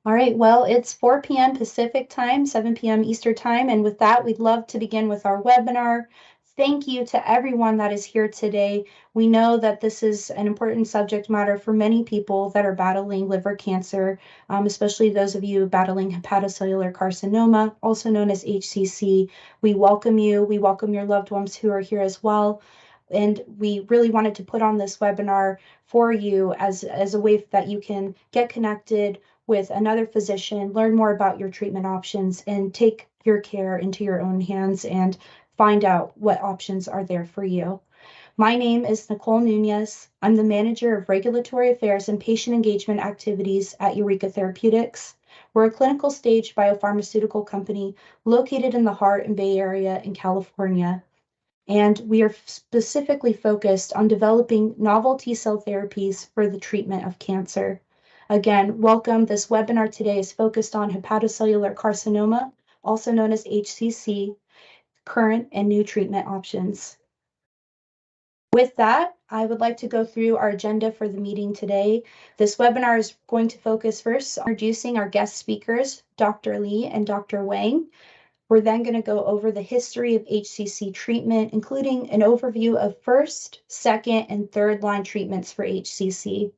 All right, well, it's 4 p.m. Pacific time, 7 p.m. Eastern time, and with that, we'd love to begin with our webinar. Thank you to everyone that is here today. We know that this is an important subject matter for many people that are battling liver cancer, especially those of you battling hepatocellular carcinoma, also known as HCC. We welcome you. We welcome your loved ones who are here as well. And we really wanted to put on this webinar for you as a way that you can get connected with another physician, learn more about your treatment options, and take your care into your own hands and find out what options are there for you. My name is Nicole Nunez. I'm the Manager of Regulatory Affairs and Patient Engagement Activities at Eureka Therapeutics. We're a clinical stage biopharmaceutical company located in the Heart and Bay Area in California. And we are specifically focused on developing novel T-cell therapies for the treatment of cancer. Again, welcome. This webinar today is focused on hepatocellular carcinoma, also known as HCC, current and new treatment options. With that, I would like to go through our agenda for the meeting today. This webinar is going to focus first on introducing our guest speakers, Dr. Lee and Dr. Wang. We're then going to go over the history of HCC treatment, including an overview of first, second, and third line treatments for HCC.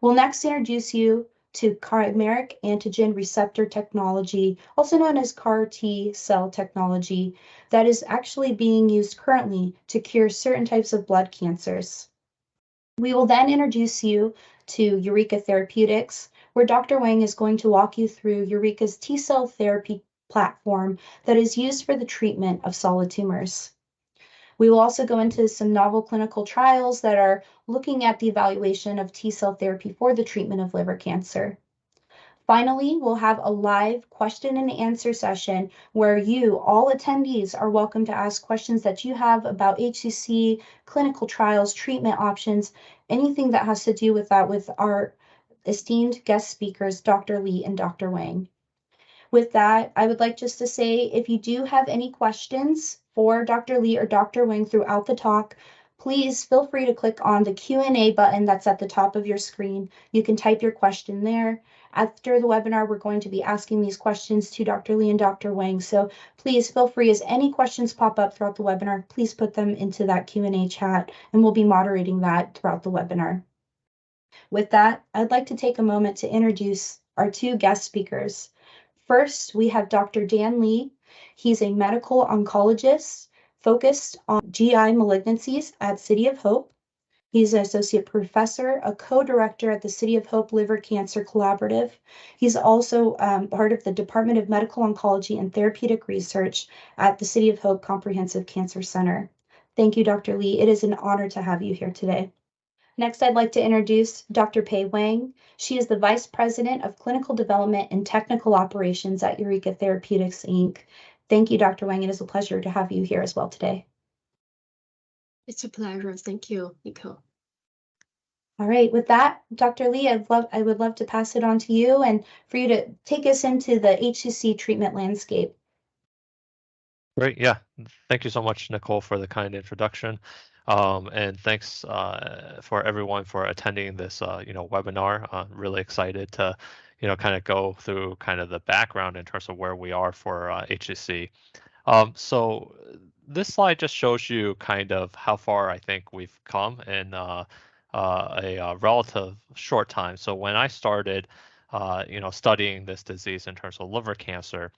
We'll next introduce you to chimeric antigen receptor technology, also known as CAR T cell technology, that is actually being used currently to cure certain types of blood cancers. We will then introduce you to Eureka Therapeutics, where Dr. Wang is going to walk you through Eureka's T-cell therapy platform that is used for the treatment of solid tumors. We will also go into some novel clinical trials that are looking at the evaluation of T-cell therapy for the treatment of liver cancer. Finally, we'll have a live question and answer session where you, all attendees, are welcome to ask questions that you have about HCC, clinical trials, treatment options, anything that has to do with that with our esteemed guest speakers, Dr. Lee and Dr. Wang. With that, I would like just to say, if you do have any questions for Dr. Lee or Dr. Wang throughout the talk, please feel free to click on the Q&A button that's at the top of your screen. You can type your question there. After the webinar, we're going to be asking these questions to Dr. Lee and Dr. Wang. So please feel free, as any questions pop up throughout the webinar, please put them into that Q&A chat, and we'll be moderating that throughout the webinar. With that, I'd like to take a moment to introduce our two guest speakers. First, we have Dr. Dan Lee. He's a medical oncologist focused on GI malignancies at City of Hope. He's an associate professor, a co-director at the City of Hope Liver Cancer Collaborative. He's also part of the Department of Medical Oncology and Therapeutic Research at the City of Hope Comprehensive Cancer Center. Thank you, Dr. Lee. It is an honor to have you here today. Next, I'd like to introduce Dr. Pei Wang. She is the Vice President of Clinical Development and Technical Operations at Eureka Therapeutics, Inc. Thank you, Dr. Wang. It is a pleasure to have you here as well today. It's a pleasure. Thank you, Nicole. All right, with that, Dr. Lee, I would love to pass it on to you and for you to take us into the HCC treatment landscape. Great. Yeah. Thank you so much, Nicole, for the kind introduction. And thanks for everyone for attending this webinar. Really excited to kind of go through kind of the background in terms of where we are for HCC. So this slide just shows you kind of how far I think we've come in a relative short time. So when I started studying this disease in terms of liver cancer,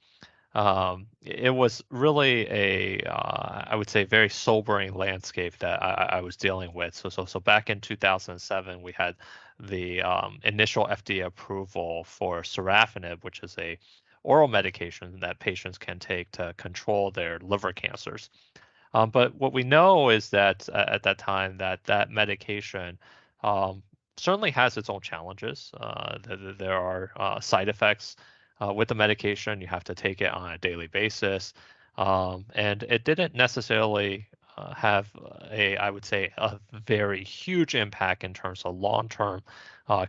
it was really I would say, very sobering landscape that I was dealing with. So back in 2007, we had the initial FDA approval for sorafenib, which is a oral medication that patients can take to control their liver cancers. But what we know is that at that time, that medication certainly has its own challenges. There are side effects with the medication. You have to take it on a daily basis. And it didn't necessarily have I would say, a very huge impact in terms of long-term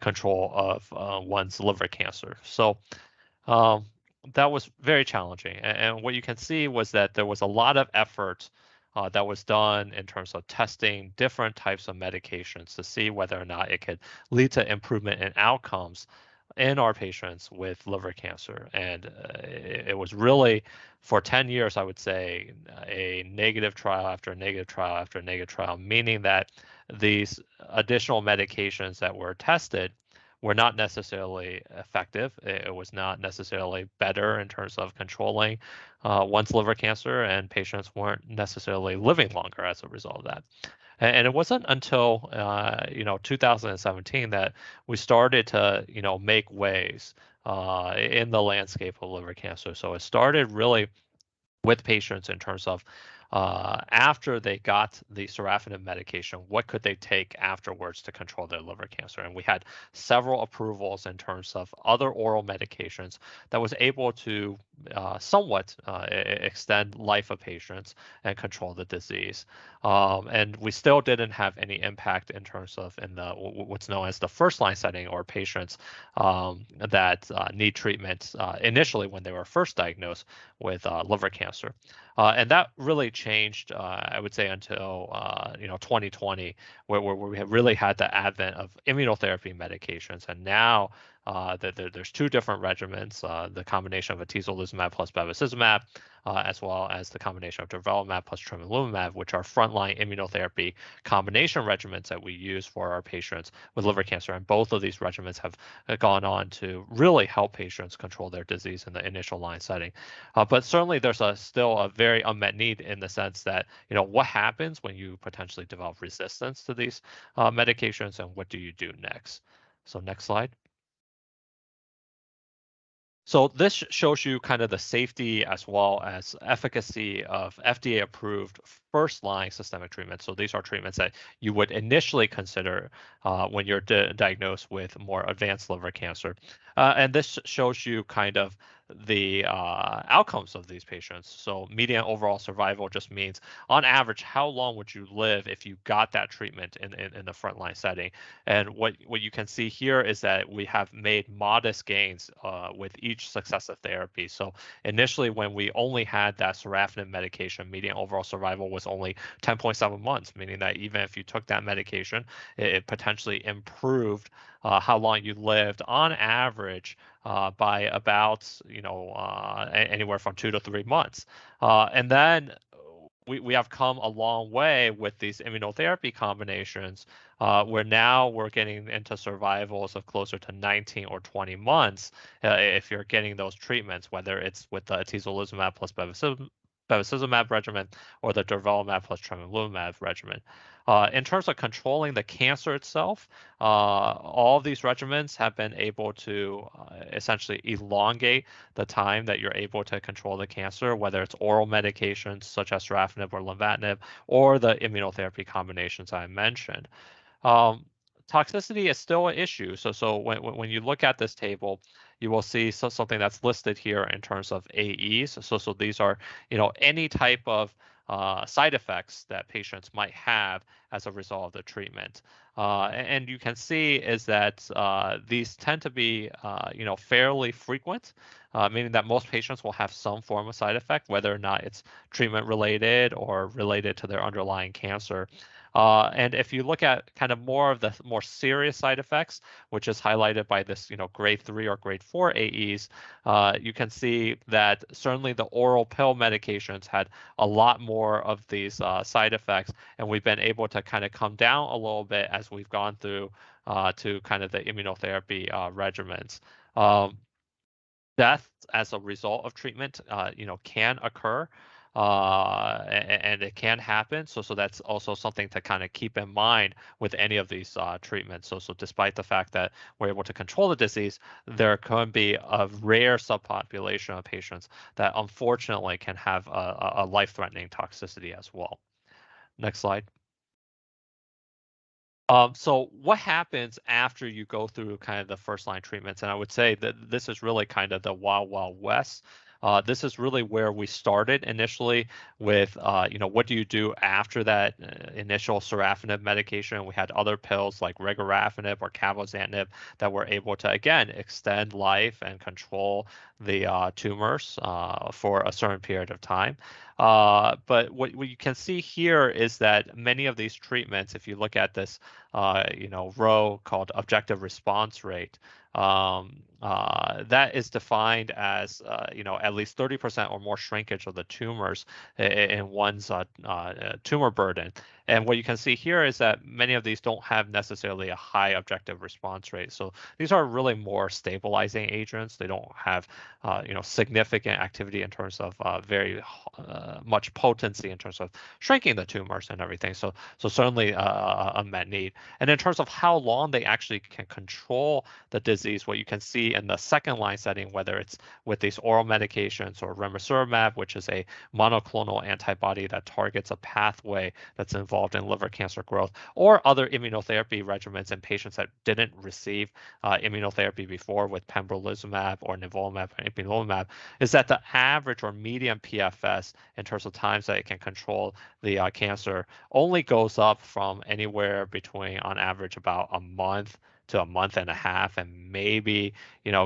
control of one's liver cancer. So that was very challenging. And what you can see was that there was a lot of effort that was done in terms of testing different types of medications to see whether or not it could lead to improvement in outcomes in our patients with liver cancer. And it was really, for 10 years, I would say, a negative trial after a negative trial after a negative trial, meaning that these additional medications that were tested were not necessarily effective. It was not necessarily better in terms of controlling one's liver cancer, and patients weren't necessarily living longer as a result of that. And it wasn't until 2017 that we started to make waves in the landscape of liver cancer. So it started really with patients in terms of after they got the sorafenib medication, what could they take afterwards to control their liver cancer? And we had several approvals in terms of other oral medications that was able to somewhat extend life of patients and control the disease. And we still didn't have any impact in terms of in the what's known as the first line setting, or patients that need treatment initially when they were first diagnosed with liver cancer. And that really changed, I would say, until 2020, where we have really had the advent of immunotherapy medications. And now there's two different regimens, the combination of atezolizumab plus bevacizumab, as well as the combination of durvalumab plus tremelimumab, which are frontline immunotherapy combination regimens that we use for our patients with liver cancer. And both of these regimens have gone on to really help patients control their disease in the initial line setting. But certainly there's still a very unmet need in the sense that, what happens when you potentially develop resistance to these medications, and what do you do next? So next slide. So this shows you kind of the safety as well as efficacy of FDA-approved first-line systemic treatments. So these are treatments that you would initially consider when you're diagnosed with more advanced liver cancer. And this shows you kind of the outcomes of these patients. So median overall survival just means, on average, how long would you live if you got that treatment in the frontline setting? And what you can see here is that we have made modest gains with each successive therapy. So initially, when we only had that sorafenib medication, median overall survival was only 10.7 months, meaning that even if you took that medication, it potentially improved how long you lived on average by about anywhere from 2 to 3 months. And then we have come a long way with these immunotherapy combinations, where now we're getting into survivals of closer to 19 or 20 months if you're getting those treatments, whether it's with the atezolizumab plus bevacizumab regimen or the durvalumab plus tremelimumab regimen. In terms of controlling the cancer itself, all of these regimens have been able to essentially elongate the time that you're able to control the cancer, whether it's oral medications such as sorafenib or lenvatinib, or the immunotherapy combinations I mentioned. Toxicity is still an issue. So when you look at this table, you will see something that's listed here in terms of AEs. So these are any type of side effects that patients might have as a result of the treatment. And you can see is that these tend to be fairly frequent, meaning that most patients will have some form of side effect, whether or not it's treatment related or related to their underlying cancer. And if you look at kind of more of the more serious side effects, which is highlighted by this, grade 3 or grade 4 AEs, you can see that certainly the oral pill medications had a lot more of these side effects, and we've been able to kind of come down a little bit as we've gone through to kind of the immunotherapy regimens. Death as a result of treatment, can occur. And it can happen. So that's also something to kind of keep in mind with any of these treatments. So despite the fact that we're able to control the disease, there can be a rare subpopulation of patients that unfortunately can have a life-threatening toxicity as well. Next slide. So what happens after you go through kind of the first line treatments? And I would say that this is really kind of the wild, wild west. This is really where we started initially with, what do you do after that initial sorafenib medication? We had other pills like regorafenib or cabozantinib that were able to, again, extend life and control the tumors for a certain period of time. But what you can see here is that many of these treatments, if you look at this, row called objective response rate, that is defined as at least 30% or more shrinkage of the tumors in one's tumor burden. And what you can see here is that many of these don't have necessarily a high objective response rate. So these are really more stabilizing agents. They don't have significant activity in terms of very much potency in terms of shrinking the tumors and everything. So certainly a unmet need. And in terms of how long they actually can control the disease, what you can see in the second line setting, whether it's with these oral medications or ramucirumab, which is a monoclonal antibody that targets a pathway that's involved in liver cancer growth, or other immunotherapy regimens in patients that didn't receive immunotherapy before with pembrolizumab or nivolumab or ipilimumab, is that the average or median PFS in terms of times that it can control the cancer only goes up from anywhere between, on average, about a month to a month and a half, and maybe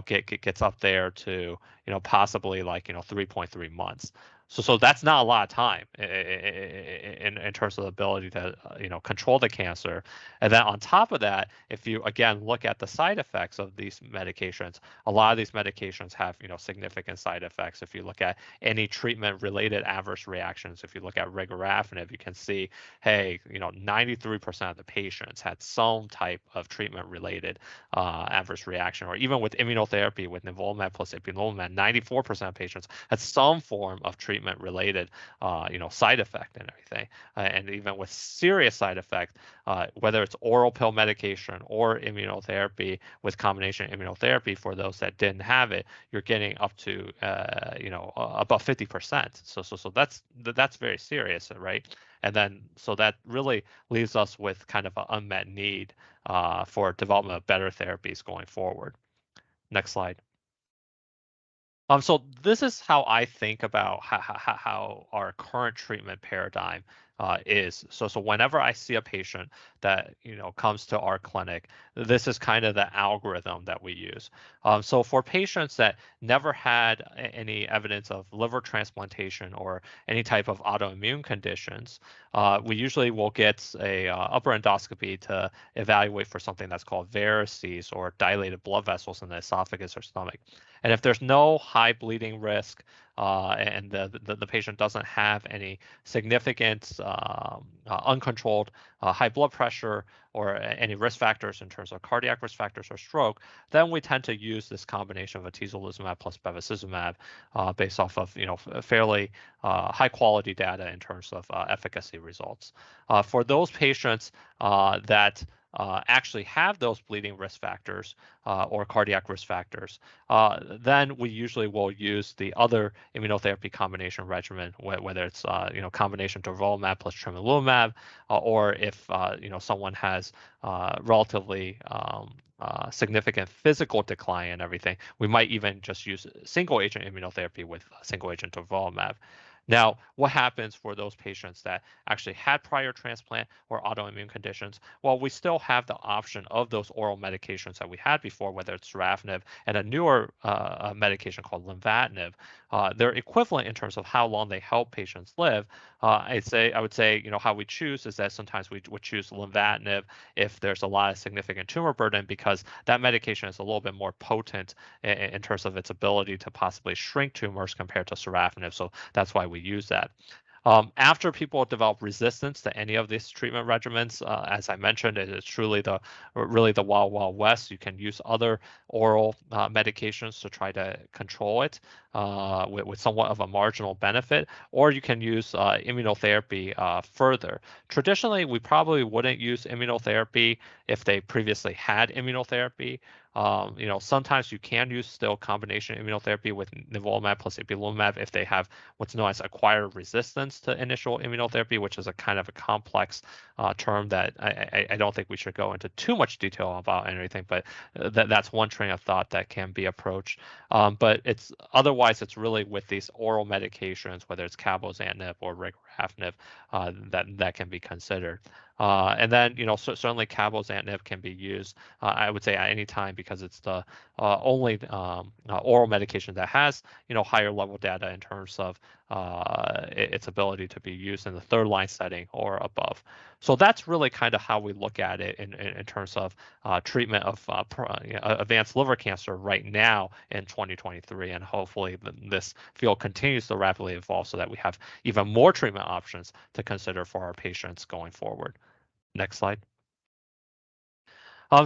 gets up there to possibly like 3.3 months. So that's not a lot of time in terms of the ability to control the cancer. And then on top of that, if you again look at the side effects of these medications, a lot of these medications have significant side effects. If you look at any treatment-related adverse reactions, if you look at regorafenib, you can see, hey, 93% of the patients had some type of treatment-related adverse reaction, or even with immunotherapy with nivolumab plus ipilimumab, 94% of patients had some form of treatment-related, side effect and everything. And even with serious side effect, whether it's oral pill medication or immunotherapy with combination immunotherapy, for those that didn't have it, you're getting up to about 50%. So that's very serious, right? And then so that really leaves us with kind of an unmet need for development of better therapies going forward. Next slide. So this is how I think about how our current treatment paradigm is. So whenever I see a patient that comes to our clinic, this is kind of the algorithm that we use. So for patients that never had any evidence of liver transplantation or any type of autoimmune conditions, we usually will get a upper endoscopy to evaluate for something that's called varices, or dilated blood vessels in the esophagus or stomach. And if there's no high bleeding risk and the patient doesn't have any significant uncontrolled high blood pressure or any risk factors in terms of cardiac risk factors or stroke, then we tend to use this combination of atezolizumab plus bevacizumab based off of fairly high quality data in terms of efficacy results. For those patients that actually have those bleeding risk factors or cardiac risk factors, then we usually will use the other immunotherapy combination regimen, whether it's combination durvalumab plus tremelimumab, or if someone has relatively significant physical decline and everything, we might even just use single agent immunotherapy with single agent durvalumab. Now, what happens for those patients that actually had prior transplant or autoimmune conditions? Well, we still have the option of those oral medications that we had before, whether it's sorafenib and a newer medication called lenvatinib. They're equivalent in terms of how long they help patients live. I would say, how we choose is that sometimes we would choose lenvatinib if there's a lot of significant tumor burden, because that medication is a little bit more potent in terms of its ability to possibly shrink tumors compared to sorafenib. So that's why we use that. After people develop resistance to any of these treatment regimens, as I mentioned, it is truly really the wild, wild west. You can use other oral medications to try to control it with somewhat of a marginal benefit, or you can use immunotherapy further. Traditionally, we probably wouldn't use immunotherapy if they previously had immunotherapy. Sometimes you can use still combination immunotherapy with nivolumab plus ipilimumab if they have what's known as acquired resistance to initial immunotherapy, which is a kind of a complex term that I don't think we should go into too much detail about and everything, but that's one train of thought that can be approached. But otherwise it's really with these oral medications, whether it's cabozantinib or regorafenib, that can be considered. And then, certainly cabozantinib can be used, I would say, at any time, because it's the only oral medication that has, higher level data in terms of its ability to be used in the third line setting or above. So that's really kind of how we look at it in terms of treatment of advanced liver cancer right now in 2023. And hopefully this field continues to rapidly evolve so that we have even more treatment options to consider for our patients going forward. Next slide.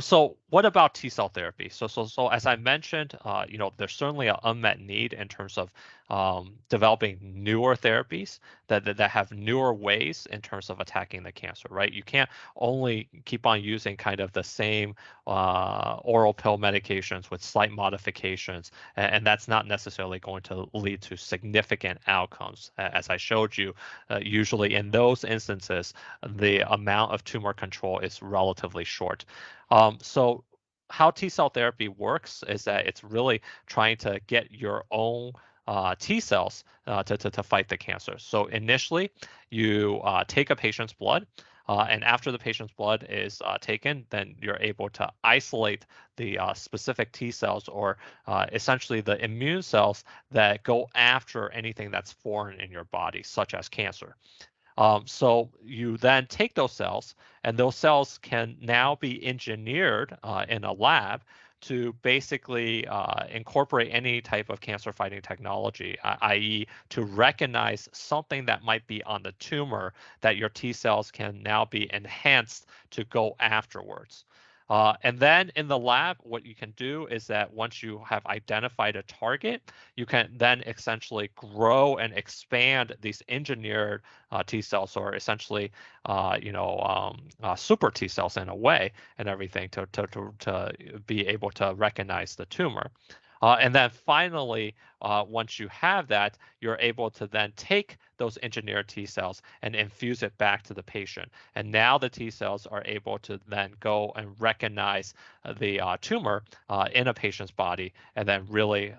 So what about T-cell therapy? So as I mentioned, there's certainly an unmet need in terms of developing newer therapies that have newer ways in terms of attacking the cancer, right? You can't only keep on using kind of the same oral pill medications with slight modifications, and that's not necessarily going to lead to significant outcomes. As I showed you, usually in those instances, the amount of tumor control is relatively short. So how T-cell therapy works is that it's really trying to get your own T cells to fight the cancer. So initially, you take a patient's blood, and after the patient's blood is taken, then you're able to isolate the specific T cells, or essentially the immune cells that go after anything that's foreign in your body, such as cancer. So you then take those cells, and those cells can now be engineered in a lab to basically incorporate any type of cancer fighting technology, i.e. to recognize something that might be on the tumor that your T cells can now be enhanced to go afterwards. And then in the lab, what you can do is that once you have identified a target, you can then essentially grow and expand these engineered T cells, or essentially, super T cells in a way, and everything to be able to recognize the tumor. And then finally, once you have that, you're able to then take those engineered T cells and infuse it back to the patient. And now the T cells are able to then go and recognize the tumor in a patient's body, and then really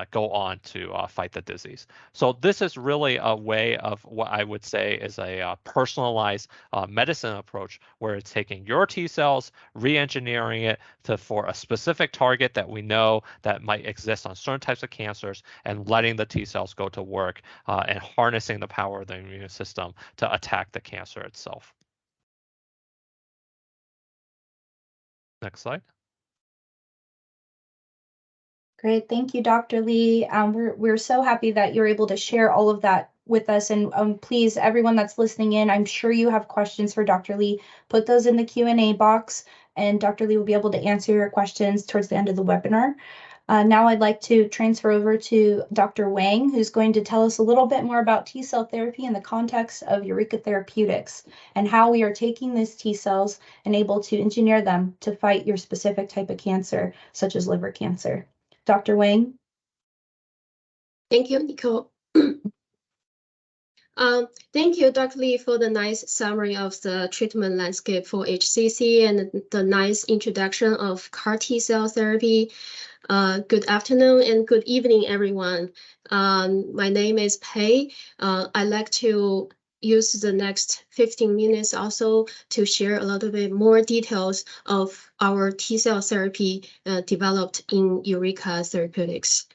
go on to fight the disease. So this is really a way of what I would say is a personalized medicine approach, where it's taking your T cells, re-engineering it for a specific target that we know that might exist on certain types of cancers, and letting the T cells go to work and harnessing the power of the immune system to attack the cancer itself. Next slide. Great, thank you, Dr. Lee. We're so happy that you're able to share all of that with us. And please, everyone that's listening in, I'm sure you have questions for Dr. Lee. Put those in the Q&A box, and Dr. Lee will be able to answer your questions towards the end of the webinar. Now I'd like to transfer over to Dr. Wang, who's going to tell us a little bit more about T-cell therapy in the context of Eureka Therapeutics, and how we are taking these T cells and able to engineer them to fight your specific type of cancer, such as liver cancer. Dr. Wang? Thank you, Nicole. Thank you, Dr. Lee, for the nice summary of the treatment landscape for HCC and the nice introduction of CAR T-cell therapy. Good afternoon and good evening, everyone. My name is Pei. I'd like to use the next 15 minutes also to share a little bit more details of our T-cell therapy developed in Eureka Therapeutics.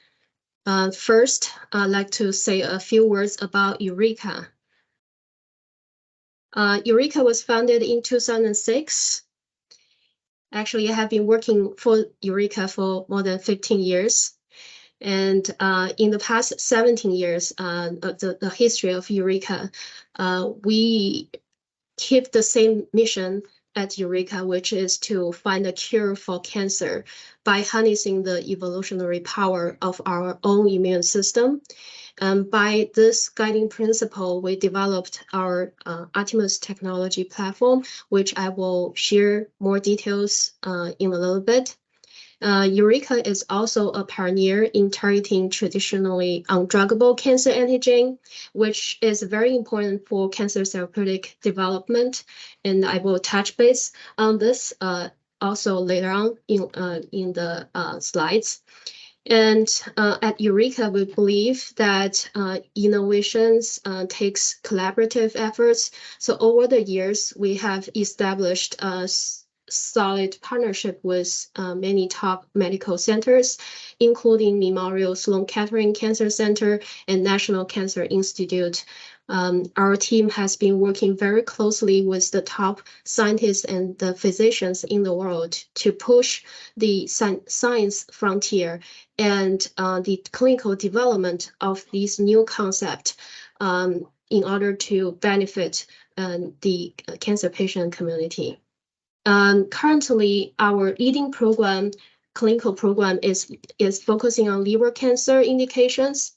First, I'd like to say a few words about Eureka. Eureka was founded in 2006. Actually, I have been working for Eureka for more than 15 years. And in the past 17 years of the history of Eureka, we keep the same mission at Eureka, which is to find a cure for cancer by harnessing the evolutionary power of our own immune system. By this guiding principle, we developed our Artemis technology platform, which I will share more details in a little bit. Eureka is also a pioneer in targeting traditionally undruggable cancer antigen, which is very important for cancer therapeutic development. And I will touch base on this also later on in the slides. And at Eureka, we believe that innovations takes collaborative efforts. So over the years, we have established solid partnership with many top medical centers, including Memorial Sloan Kettering Cancer Center and National Cancer Institute. Our team has been working very closely with the top scientists and the physicians in the world to push the science frontier and the clinical development of these new concepts in order to benefit the cancer patient community. Currently, our leading program, clinical program, is focusing on liver cancer indications.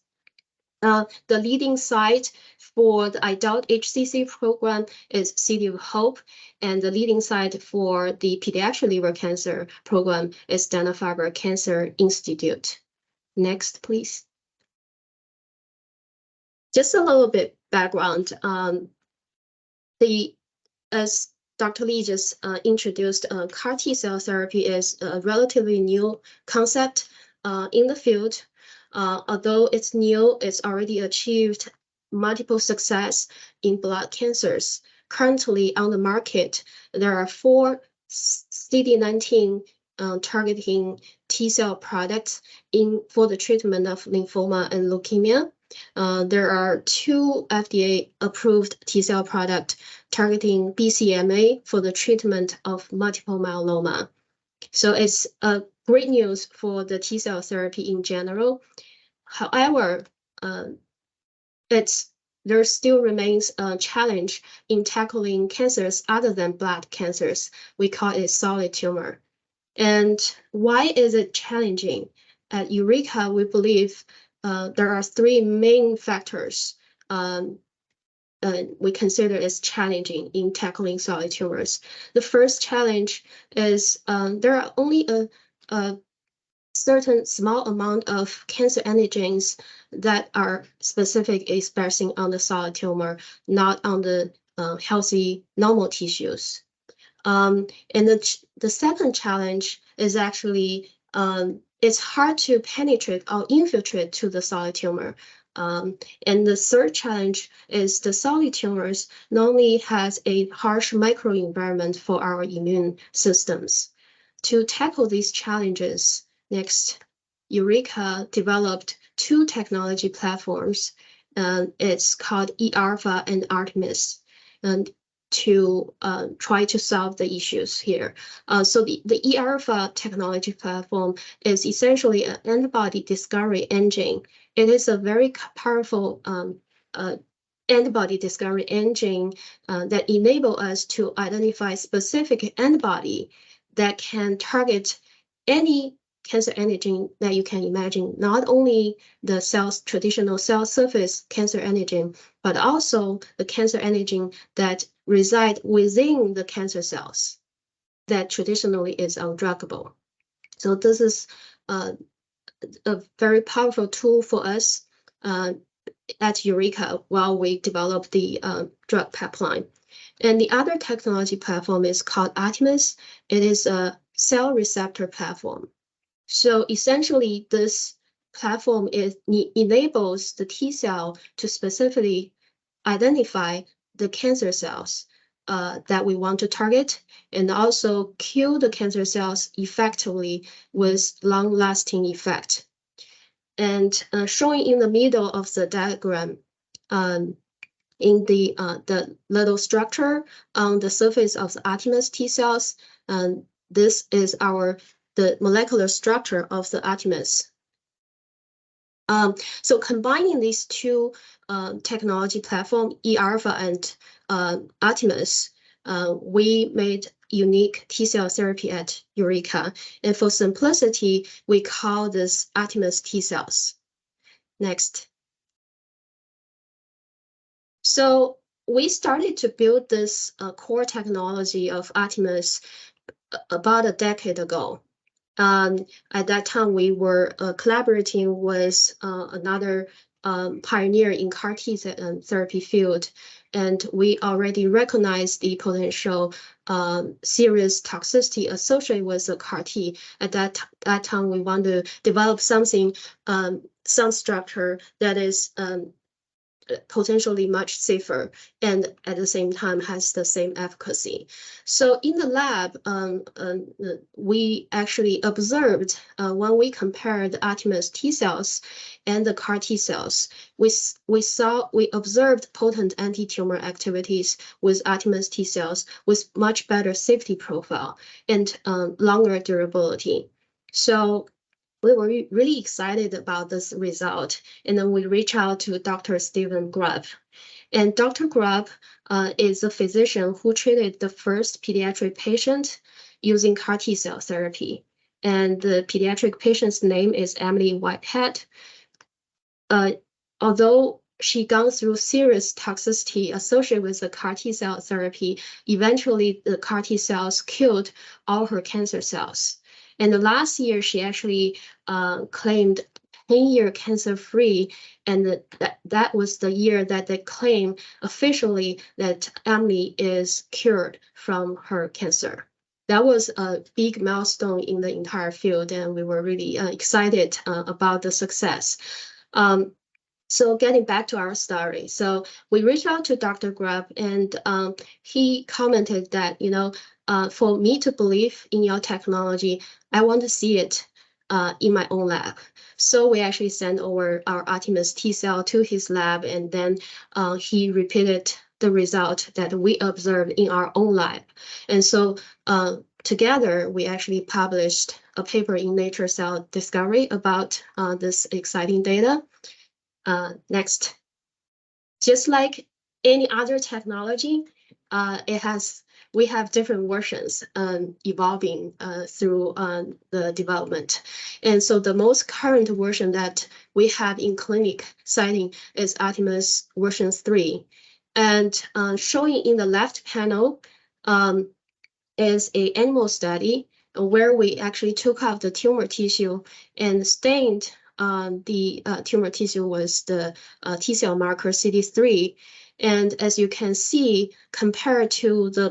The leading site for the adult HCC program is City of Hope, and the leading site for the pediatric liver cancer program is Dana-Farber Cancer Institute. Next, please. Just a little bit background. As Dr. Lee just introduced, CAR T-cell therapy is a relatively new concept in the field. Although it's new, it's already achieved multiple success in blood cancers. Currently on the market, there are 4 CD19 targeting T-cell products for the treatment of lymphoma and leukemia. There are 2 FDA-approved T-cell products targeting BCMA for the treatment of multiple myeloma. So it's great news for the T-cell therapy in general. However, there still remains a challenge in tackling cancers other than blood cancers. We call it solid tumor. And why is it challenging? At Eureka, we believe there are 3 main factors we consider as challenging in tackling solid tumors. The first challenge is there are only a certain small amount of cancer antigens that are specific expressing on the solid tumor, not on the healthy normal tissues. And the second challenge is actually it's hard to penetrate or infiltrate to the solid tumor. And the third challenge is the solid tumors normally has a harsh microenvironment for our immune systems. To tackle these challenges, next, Eureka developed 2 technology platforms. It's called eAlpha and Artemis, and to try to solve the issues here. So the eAlpha technology platform is essentially an antibody discovery engine. It is a very powerful antibody discovery engine that enable us to identify specific antibody that can target any cancer antigen that you can imagine, not only the traditional cell surface cancer antigen, but also the cancer antigen that reside within the cancer cells that traditionally is undruggable. So this is a very powerful tool for us at Eureka while we develop the drug pipeline. And the other technology platform is called Artemis. It is a cell receptor platform. So essentially, this platform enables the T cell to specifically identify the cancer cells that we want to target, and also kill the cancer cells effectively with long-lasting effect. And showing in the middle of the diagram, in the little structure on the surface of the Artemis T cells, this is the molecular structure of the Artemis. So combining these 2 technology platform, eAlpha and Artemis, we made unique T-cell therapy at Eureka. And for simplicity, we call this Artemis T cells. Next. So we started to build this core technology of Artemis about a decade ago. At that time, we were collaborating with another pioneer in CAR T therapy field, and we already recognized the potential serious toxicity associated with the CAR T. At that time, we want to develop something, some structure that is potentially much safer and at the same time has the same efficacy. So in the lab, we actually observed when we compared the Artemis T cells and the CAR T cells, we observed potent anti-tumor activities with Artemis T cells with much better safety profile and longer durability. So we were really excited about this result, and then we reached out to Dr. Stephen Grubb. And Dr. Grubb is a physician who treated the first pediatric patient using CAR T cell therapy. And the pediatric patient's name is Emily Whitehead. Although she gone through serious toxicity associated with the CAR T cell therapy, eventually the CAR T cells killed all her cancer cells. And the last year, she actually claimed 10-year cancer-free, and that was the year that they claimed officially that Emily is cured from her cancer. That was a big milestone in the entire field, and we were really excited about the success. So getting back to our story, so we reached out to Dr. Grubb, and he commented that, for me to believe in your technology, I want to see it in my own lab. So we actually sent over our Artemis T cell to his lab, and then he repeated the result that we observed in our own lab. And so together, we actually published a paper in Nature Cell Discovery about this exciting data. Next. Just like any other technology, we have different versions evolving through the development. And so the most current version that we have in clinic setting is Artemis version 3. And showing in the left panel is an animal study where we actually took out the tumor tissue and stained the tumor tissue was the T cell marker CD3. And as you can see, compared to the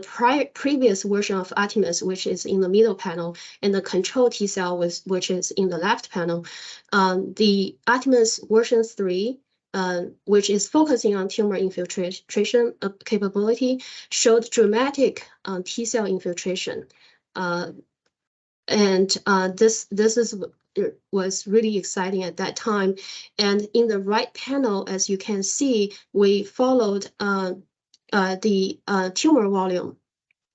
previous version of Artemis, which is in the middle panel, and the control T cell, which is in the left panel, the Artemis version 3, which is focusing on tumor infiltration capability, showed dramatic T cell infiltration. And this was really exciting at that time. And in the right panel, as you can see, we followed the tumor volume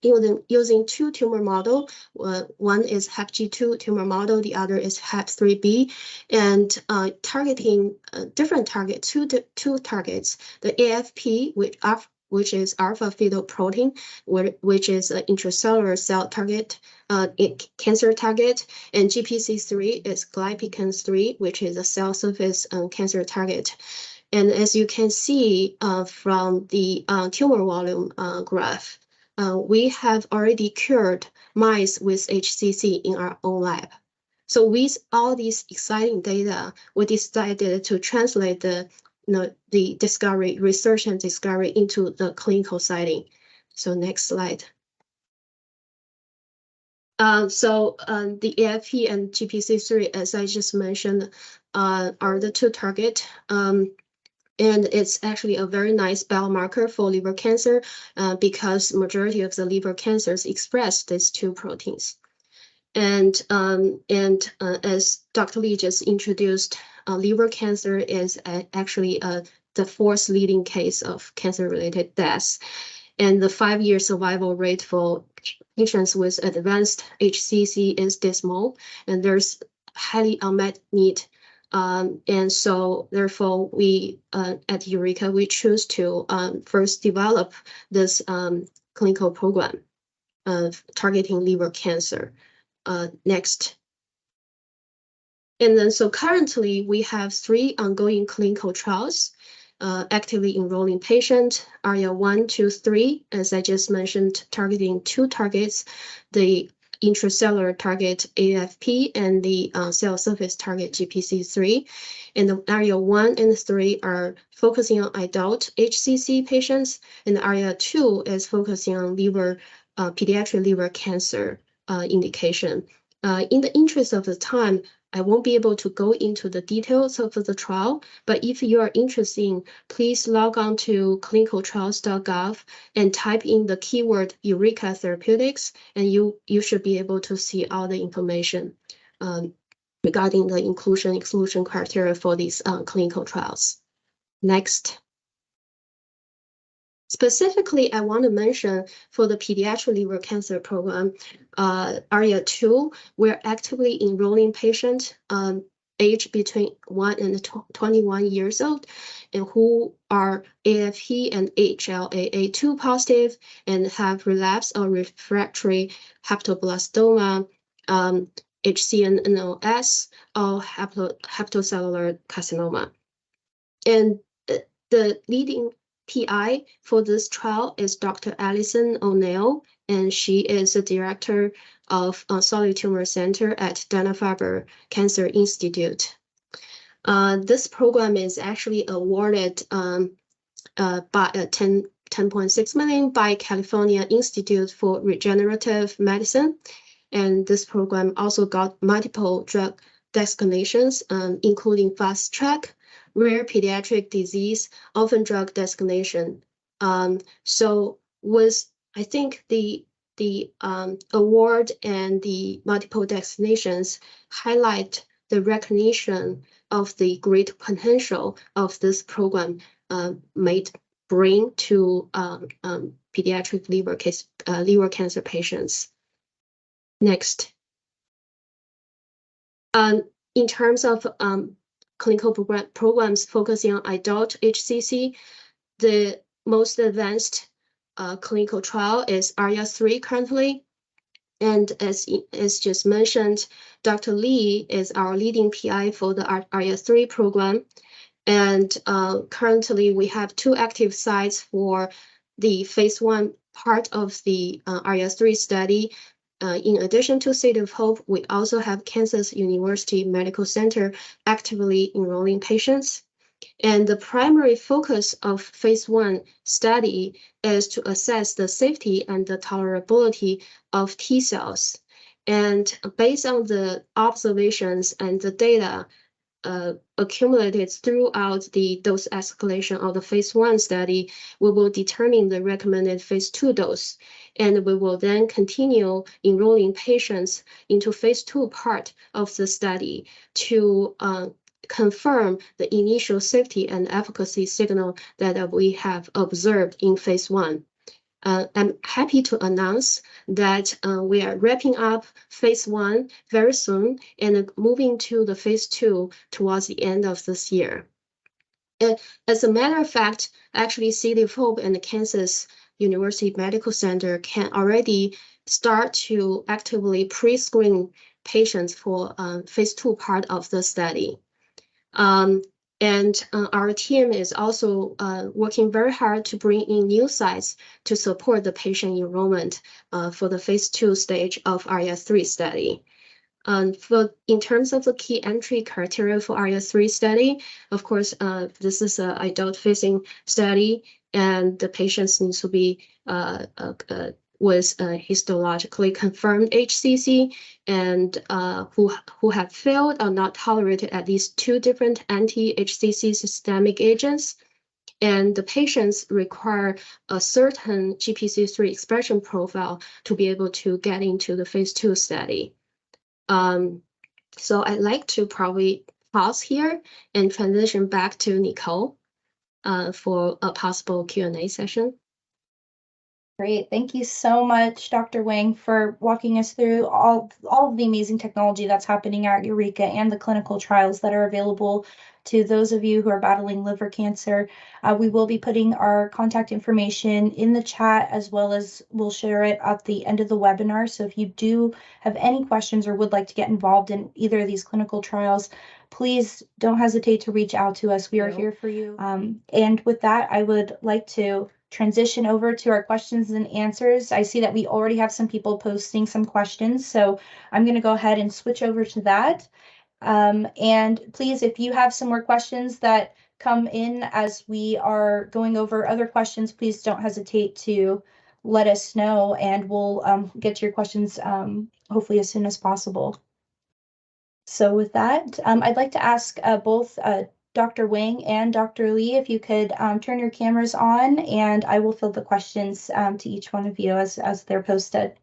using two tumor model. One is HepG2 tumor model, the other is HEP3B, and targeting different targets, two targets, the AFP, which is alpha fetoprotein, which is an intracellular cell target, cancer target, and GPC3 is glypican-3, which is a cell surface cancer target. And as you can see from the tumor volume graph, we have already cured mice with HCC in our own lab. So with all these exciting data, we decided to translate the discovery, research and discovery into the clinical setting. So next slide. The AFP and GPC3, as I just mentioned, are the two targets. And it's actually a very nice biomarker for liver cancer because majority of the liver cancers express these two proteins. And as Dr. Lee just introduced, liver cancer is actually the fourth leading case of cancer-related deaths. And the 5-year survival rate for patients with advanced HCC is dismal, and there's highly unmet need. And so therefore we at Eureka, we choose to first develop this clinical program of targeting liver cancer. Next. And then so currently we have 3 ongoing clinical trials actively enrolling patients, ARIA 1, 2, 3, as I just mentioned, targeting 2 targets, the intracellular target AFP and the cell surface target GPC3. And the ARIA 1 and 3 are focusing on adult HCC patients, and ARIA 2 is focusing on pediatric liver cancer indication. In the interest of the time, I won't be able to go into the details of the trial, but if you are interested, please log on to clinicaltrials.gov and type in the keyword Eureka Therapeutics, and you should be able to see all the information regarding the inclusion-exclusion criteria for these clinical trials. Next. Specifically, I want to mention for the pediatric liver cancer program, ARIA-2, we're actively enrolling patients aged between 1 and 21 years old and who are AFP and HLA-A2 positive and have relapsed or refractory hepatoblastoma, HCNOS, or hepatocellular carcinoma. And the leading PI for this trial is Dr. Alison O'Neill, and she is the director of Solid Tumor Center at Dana-Farber Cancer Institute. This program is actually awarded by $10.6 million by California Institute for Regenerative Medicine, and this program also got multiple drug designations, including Fast Track, Rare Pediatric Disease, Orphan Drug Designation. So with, I think the award and the multiple designations highlight the recognition of the great potential of this program might bring to pediatric liver cancer patients. Next. In terms of clinical programs focusing on adult HCC, the most advanced clinical trial is ARIA-3 currently. And as just mentioned, Dr. Lee is our leading PI for the ARIA-3 program. And currently we have 2 active sites for the phase 1 part of the ARIA-3 study. In addition to City of Hope, we also have Kansas University Medical Center actively enrolling patients. And the primary focus of phase 1 study is to assess the safety and the tolerability of T cells. And based on the observations and the data accumulated throughout the dose escalation of the phase 1 study, we will determine the recommended phase 2 dose. And we will then continue enrolling patients into phase 2 part of the study to confirm the initial safety and efficacy signal that we have observed in phase 1. I'm happy to announce that we are wrapping up phase 1 very soon and moving to the phase 2 towards the end of this year. As a matter of fact, actually City of Hope and the Kansas University Medical Center can already start to actively pre-screen patients for phase 2 part of the study. And our team is also working very hard to bring in new sites to support the patient enrollment for the phase 2 stage of ARIA-3 study. In terms of the key entry criteria for ARIA-3 study, of course, this is an adult-facing study, and the patients need to be with histologically confirmed HCC and who have failed or not tolerated at least 2 different anti-HCC systemic agents. And the patients require a certain GPC3 expression profile to be able to get into the phase 2 study. So I'd like to probably pause here and transition back to Nicole for a possible Q&A session. Great. Thank you so much, Dr. Wang, for walking us through all of the amazing technology that's happening at Eureka and the clinical trials that are available to those of you who are battling liver cancer. We will be putting our contact information in the chat, as well as we'll share it at the end of the webinar. So if you do have any questions or would like to get involved in either of these clinical trials, please don't hesitate to reach out to us. We are here for you. And with that, I would like to transition over to our questions and answers. I see that we already have some people posting some questions, so I'm going to go ahead and switch over to that. And please, if you have some more questions that come in as we are going over other questions, please don't hesitate to let us know, and we'll get to your questions hopefully as soon as possible. So with that, I'd like to ask both Dr. Wang and Dr. Lee if you could turn your cameras on, and I will field the questions to each one of you as they're posted.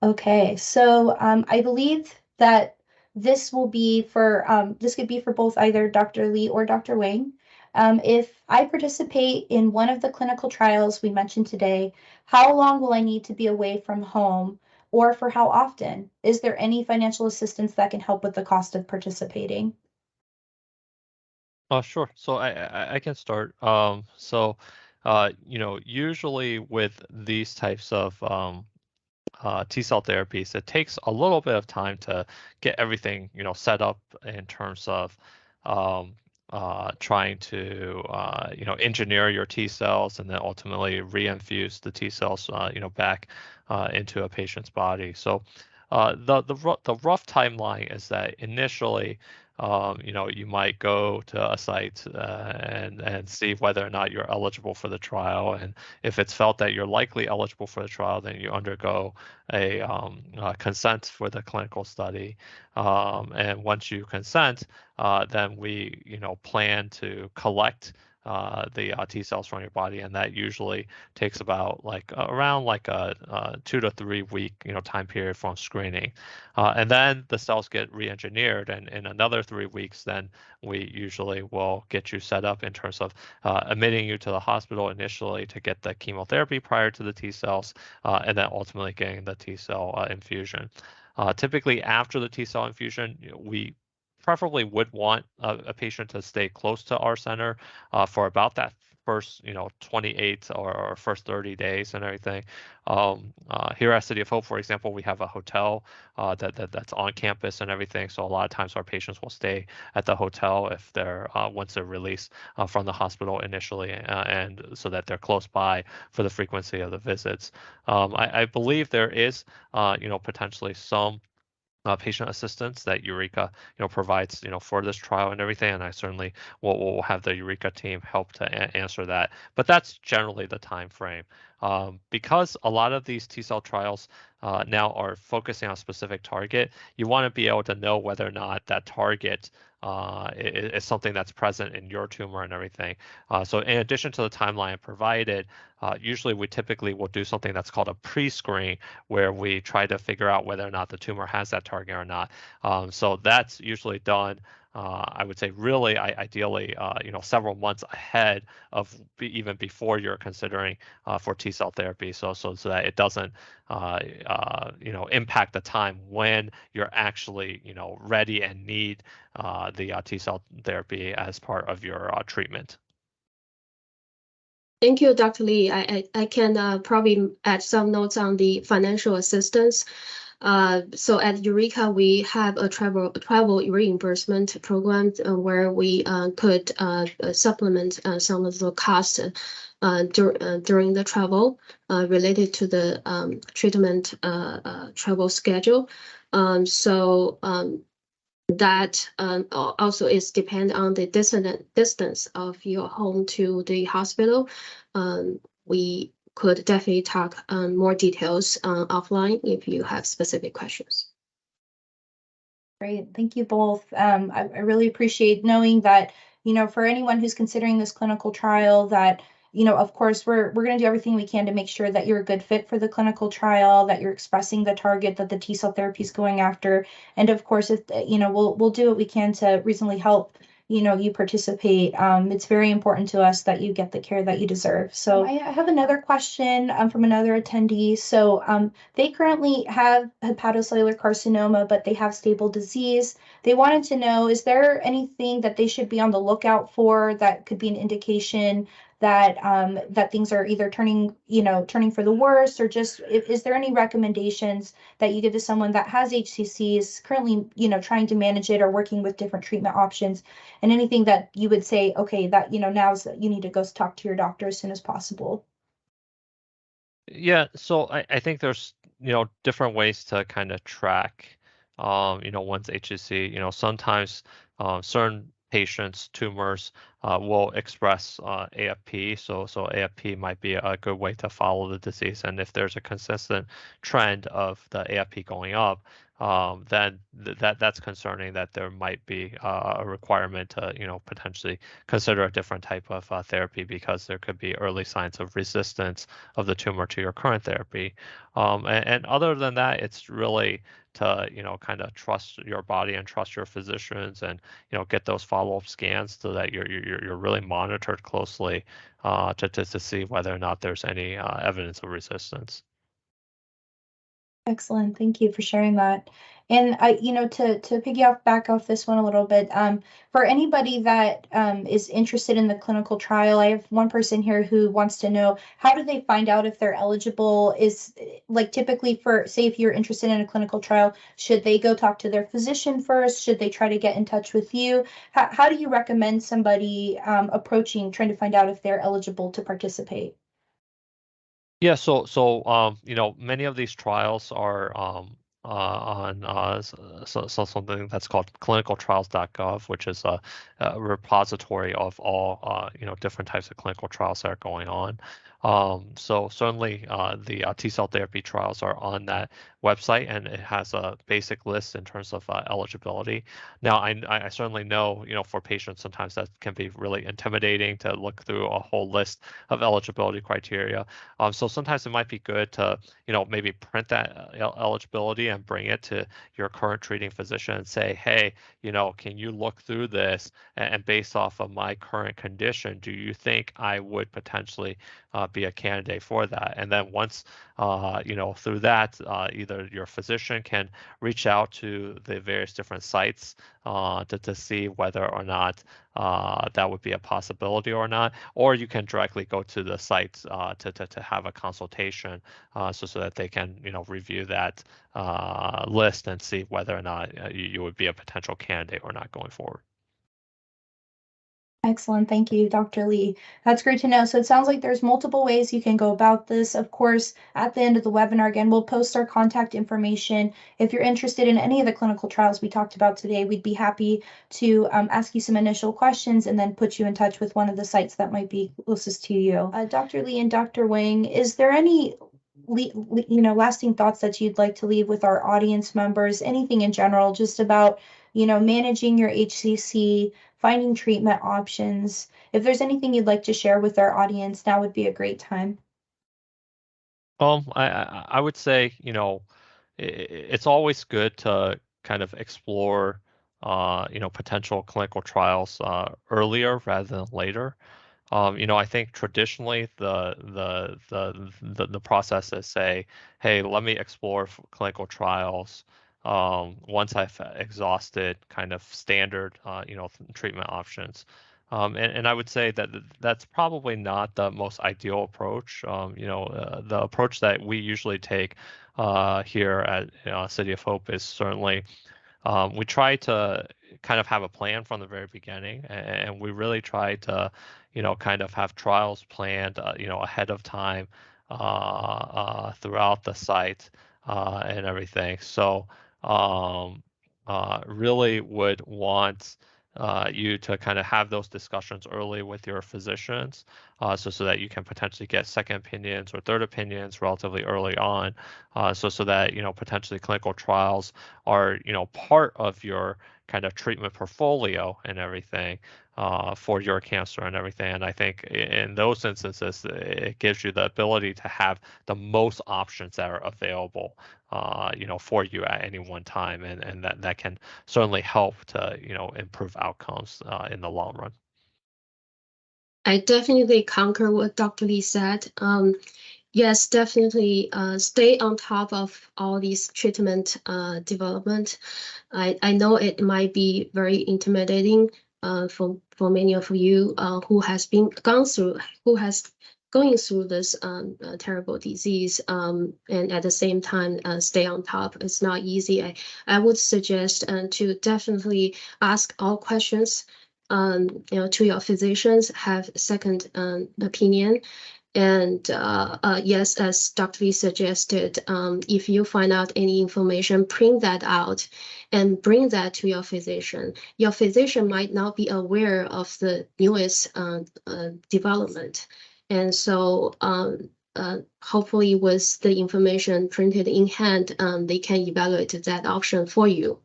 Okay, so I believe that this will be for this could be for both either Dr. Lee or Dr. Wang. If I participate in one of the clinical trials we mentioned today, how long will I need to be away from home, or for how often? Is there any financial assistance that can help with the cost of participating? Sure. So I can start. Usually with these types of T-cell therapies, it takes a little bit of time to get everything, set up in terms of um, trying to, engineer your T cells and then ultimately reinfuse the T cells, back into a patient's body. So the rough timeline is that initially, you might go to a site and see whether or not you're eligible for the trial, and if it's felt that you're likely eligible for the trial, then you undergo a consent for the clinical study. And once you consent, then we, plan to collect the T cells from your body, and that usually takes about around a 2 to 3 week, time period from screening, and then the cells get re-engineered, and in another 3 weeks, then we usually will get you set up in terms of admitting you to the hospital initially to get the chemotherapy prior to the T cells, and then ultimately getting the T cell infusion. Typically, after the T cell infusion, we preferably would want a patient to stay close to our center for about that first 28 or first 30 days and everything. Here at City of Hope, for example, we have a hotel that's on campus and everything, so a lot of times our patients will stay at the hotel if they're once they're released from the hospital initially, and so that they're close by for the frequency of the visits. I believe there is potentially some patient assistance that Eureka, provides, for this trial and everything. And I certainly will have the Eureka team help to answer that. But that's generally the time frame. Because a lot of these T cell trials now are focusing on a specific target, you want to be able to know whether or not that target is something that's present in your tumor and everything. So in addition to the timeline provided, usually we typically will do something that's called a pre-screen, where we try to figure out whether or not the tumor has that target or not. So that's usually done, I would say, really ideally, several months ahead of even before you're considering for T cell therapy, so that it doesn't impact the time when you're actually ready and need the T cell therapy as part of your treatment. Thank you, Dr. Lee. I can probably add some notes on the financial assistance. So at Eureka, we have a travel reimbursement program where we could supplement some of the costs during the travel related to the treatment travel schedule. That also is depend on the distance of your home to the hospital. We could definitely talk more details offline if you have specific questions. Great, thank you both. I really appreciate knowing that, for anyone who's considering this clinical trial, that of course, we're going to do everything we can to make sure that you're a good fit for the clinical trial, that you're expressing the target that the T cell therapy is going after. And of course, if we'll do what we can to reasonably help you participate. It's very important to us that you get the care that you deserve. So I have another question from another attendee. So they currently have hepatocellular carcinoma, but they have stable disease. They wanted to know, is there anything that they should be on the lookout for that could be an indication that that things are either turning for the worse, or just is there any recommendations that you give to someone that has HCC, is currently trying to manage it or working with different treatment options, and anything that you would say, okay, that now's you need to go talk to your doctor as soon as possible? Yeah, so I think there's different ways to kind of track one's HCC. Sometimes certain patients' tumors will express AFP. So AFP might be a good way to follow the disease. And if there's a consistent trend of the AFP going up, then that's concerning, that there might be a requirement to, potentially consider a different type of therapy, because there could be early signs of resistance of the tumor to your current therapy. And other than that, it's really to, kind of trust your body and trust your physicians, and, get those follow-up scans so that you're really monitored closely to see whether or not there's any evidence of resistance. Excellent. Thank you for sharing that. And to piggyback back off this one a little bit, for anybody that is interested in the clinical trial, I have one person here who wants to know, how do they find out if they're eligible? Is like typically, for, say, if you're interested in a clinical trial, should they go talk to their physician first? Should they try to get in touch with you? How do you recommend somebody trying to find out if they're eligible to participate? Yeah, so many of these trials are on something that's called clinicaltrials.gov, which is a repository of all different types of clinical trials that are going on. So certainly the T-cell therapy trials are on that website, and it has a basic list in terms of eligibility. Now, I certainly know, for patients, sometimes that can be really intimidating to look through a whole list of eligibility criteria. So sometimes it might be good to, maybe print that eligibility and bring it to your current treating physician and say, hey, can you look through this, and based off of my current condition, do you think I would potentially be a candidate for that? And then once, through that, either your physician can reach out to the various different sites to see whether or not that would be a possibility or not, or you can directly go to the sites to have a consultation, so that they can review that list and see whether or not you would be a potential candidate or not going forward. Excellent. Thank you, Dr. Lee. That's great to know. So it sounds like there's multiple ways you can go about this. Of course, at the end of the webinar, again, we'll post our contact information. If you're interested in any of the clinical trials we talked about today, we'd be happy to ask you some initial questions and then put you in touch with one of the sites that might be closest to you. Dr. Lee and Dr. Wang, is there any lasting thoughts that you'd like to leave with our audience members? Anything in general, just about managing your HCC, finding treatment options. If there's anything you'd like to share with our audience, now would be a great time. I would say, it's always good to kind of explore, potential clinical trials earlier rather than later. I think traditionally the process is, say, hey, let me explore clinical trials once I've exhausted kind of standard, treatment options. And I would say that that's probably not the most ideal approach. The approach that we usually take here at City of Hope is certainly, we try to kind of have a plan from the very beginning, and we really try to, kind of have trials planned, ahead of time throughout the site and everything. So really would want you to kind of have those discussions early with your physicians, so that you can potentially get second opinions or third opinions relatively early on, so that potentially clinical trials are part of your kind of treatment portfolio and everything for your cancer and everything. And I think in those instances, it gives you the ability to have the most options that are available for you at any one time, and that can certainly help to improve outcomes in the long run. I definitely concur what Dr. Lee said. Yes, definitely stay on top of all these treatment development. I know it might be very intimidating for many of you who has going through this terrible disease, and at the same time stay on top. It's not easy. I would suggest to definitely ask all questions to your physicians, have second opinion, And yes, as Dr. Lee suggested, if you find out any information, print that out and bring that to your physician. Your physician might not be aware of the newest development. And so hopefully with the information printed in hand, they can evaluate that option for you.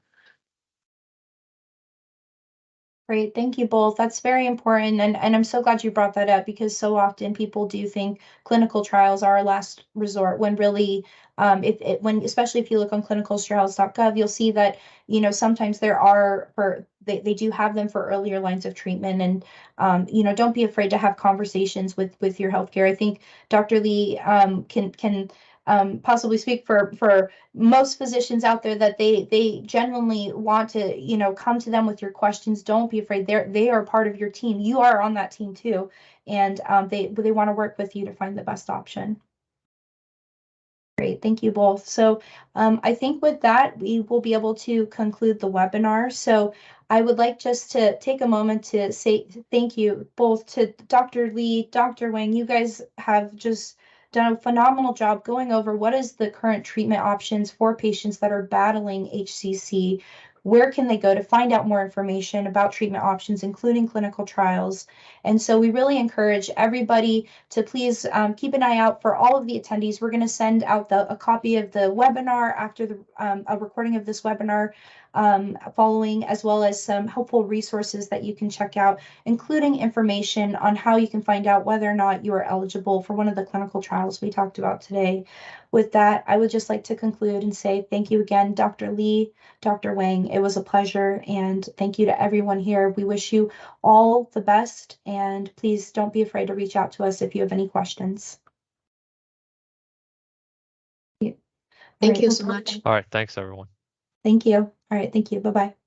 Great, thank you both. That's very important, and I'm so glad you brought that up, because so often people do think clinical trials are a last resort, when really, especially if you look on clinicaltrials.gov, you'll see that, you know, sometimes there are they do have them for earlier lines of treatment, and you know, don't be afraid to have conversations with your healthcare. I think Dr. Lee can possibly speak for most physicians out there, that they genuinely want to, you know, come to them with your questions. Don't be afraid. They are part of your team. You are on that team too, and they want to work with you to find the best option. Great, thank you both. So I think with that, we will be able to conclude the webinar. So I would like just to take a moment to say thank you both to Dr. Lee, Dr. Wang. You guys have just done a phenomenal job going over what is the current treatment options for patients that are battling HCC. Where can they go to find out more information about treatment options, including clinical trials? And so we really encourage everybody to please keep an eye out for all of the attendees. We're going to send out a copy of the webinar after a recording of this webinar following, as well as some helpful resources that you can check out, including information on how you can find out whether or not you are eligible for one of the clinical trials we talked about today. With that, I would just like to conclude and say thank you again, Dr. Lee, Dr. Wang. It was a pleasure, and thank you to everyone here. We wish you all the best, and please don't be afraid to reach out to us if you have any questions. Thank you so much. All right, thanks everyone. Thank you. All right, thank you. Bye-bye.